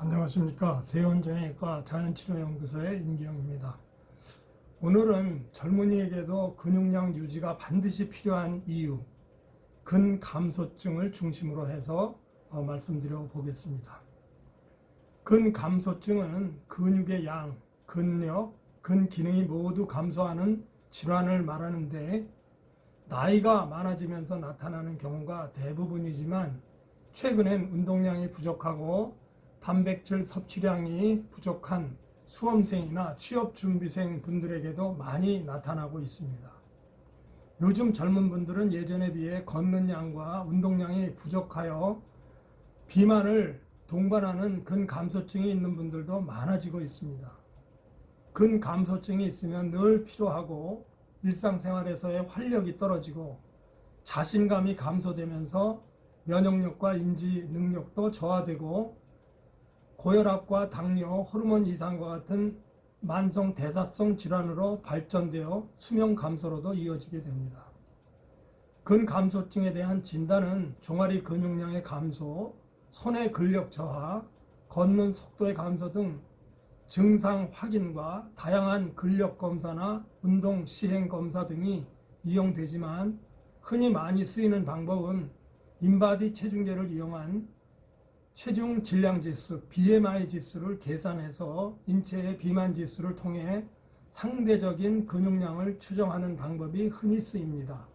안녕하십니까. 세원정형외과 자연치료연구소의 임기영입니다. 오늘은 젊은이에게도 근육량 유지가 반드시 필요한 이유, 근감소증을 중심으로 해서 말씀드려 보겠습니다. 근감소증은 근육의 양, 근력, 근기능이 모두 감소하는 질환을 말하는데 나이가 많아지면서 나타나는 경우가 대부분이지만 최근엔 운동량이 부족하고 단백질 섭취량이 부족한 수험생이나 취업준비생 분들에게도 많이 나타나고 있습니다. 요즘 젊은 분들은 예전에 비해 걷는 양과 운동량이 부족하여 비만을 동반하는 근감소증이 있는 분들도 많아지고 있습니다. 근감소증이 있으면 늘 피로하고 일상생활에서의 활력이 떨어지고 자신감이 감소되면서 면역력과 인지 능력도 저하되고 고혈압과 당뇨, 호르몬 이상과 같은 만성 대사성 질환으로 발전되어 수명 감소로도 이어지게 됩니다. 근감소증에 대한 진단은 종아리 근육량의 감소, 손의 근력 저하, 걷는 속도의 감소 등 증상 확인과 다양한 근력 검사나 운동 시행 검사 등이 이용되지만 흔히 많이 쓰이는 방법은 인바디 체중계를 이용한 체중 질량 지수, BMI 지수를 계산해서 인체의 비만 지수를 통해 상대적인 근육량을 추정하는 방법이 흔히 쓰입니다.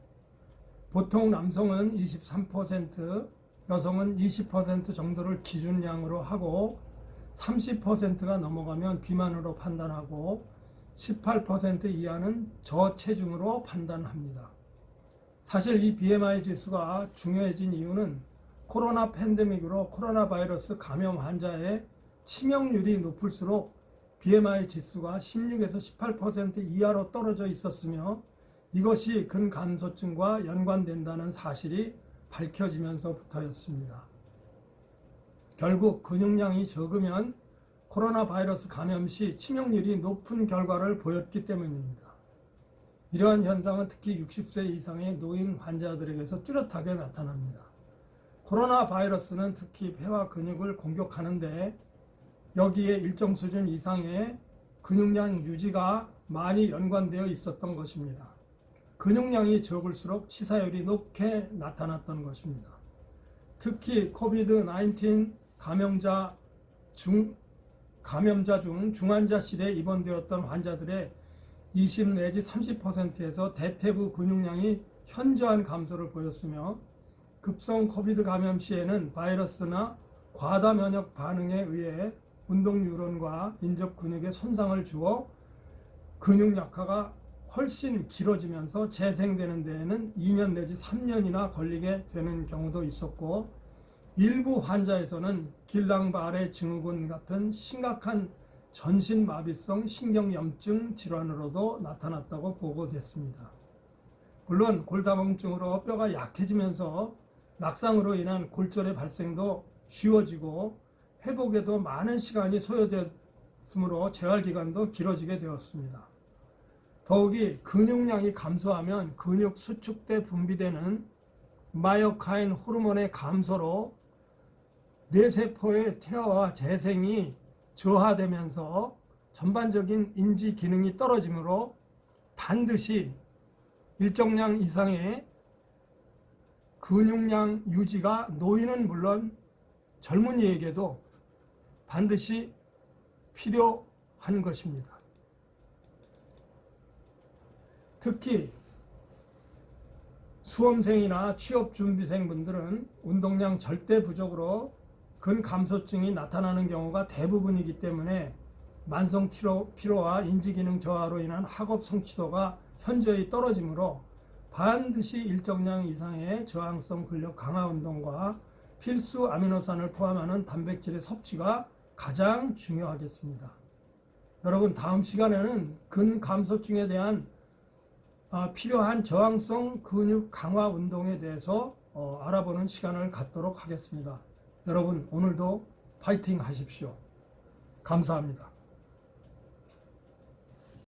보통 남성은 23%, 여성은 20% 정도를 기준량으로 하고 30%가 넘어가면 비만으로 판단하고 18% 이하는 저체중으로 판단합니다. 사실 이 BMI 지수가 중요해진 이유는 코로나 팬데믹으로 코로나 바이러스 감염 환자의 치명률이 높을수록 BMI 지수가 16에서 18% 이하로 떨어져 있었으며 이것이 근감소증과 연관된다는 사실이 밝혀지면서부터였습니다. 결국 근육량이 적으면 코로나 바이러스 감염 시 치명률이 높은 결과를 보였기 때문입니다. 이러한 현상은 특히 60세 이상의 노인 환자들에게서 뚜렷하게 나타납니다. 코로나 바이러스는 특히 폐와 근육을 공격하는데 여기에 일정 수준 이상의 근육량 유지가 많이 연관되어 있었던 것입니다. 근육량이 적을수록 치사율이 높게 나타났던 것입니다. 특히 코비드-19 감염자 중 중환자실에 입원되었던 환자들의 20 내지 30%에서 대퇴부 근육량이 현저한 감소를 보였으며 급성 코비드 감염 시에는 바이러스나 과다 면역 반응에 의해 운동 뉴런과 인접 근육에 손상을 주어 근육 약화가 훨씬 길어지면서 재생되는 데에는 2년 내지 3년이나 걸리게 되는 경우도 있었고 일부 환자에서는 길랑바레 증후군 같은 심각한 전신마비성 신경염증 질환으로도 나타났다고 보고됐습니다. 물론 골다공증으로 뼈가 약해지면서 낙상으로 인한 골절의 발생도 쉬워지고 회복에도 많은 시간이 소요되었으므로 재활기간도 길어지게 되었습니다. 더욱이 근육량이 감소하면 근육 수축 때 분비되는 마이오카인 호르몬의 감소로 뇌세포의 퇴화와 재생이 저하되면서 전반적인 인지 기능이 떨어지므로 반드시 일정량 이상의 근육량 유지가 노인은 물론 젊은이에게도 반드시 필요한 것입니다. 특히 수험생이나 취업준비생 분들은 운동량 절대 부족으로 근감소증이 나타나는 경우가 대부분이기 때문에 만성 피로와 인지기능 저하로 인한 학업 성취도가 현저히 떨어지므로 반드시 일정량 이상의 저항성 근력 강화 운동과 필수 아미노산을 포함하는 단백질의 섭취가 가장 중요하겠습니다. 여러분, 다음 시간에는 근감소증에 대한 필요한 저항성 근육 강화 운동에 대해서 알아보는 시간을 갖도록 하겠습니다. 여러분, 오늘도 파이팅 하십시오. 감사합니다.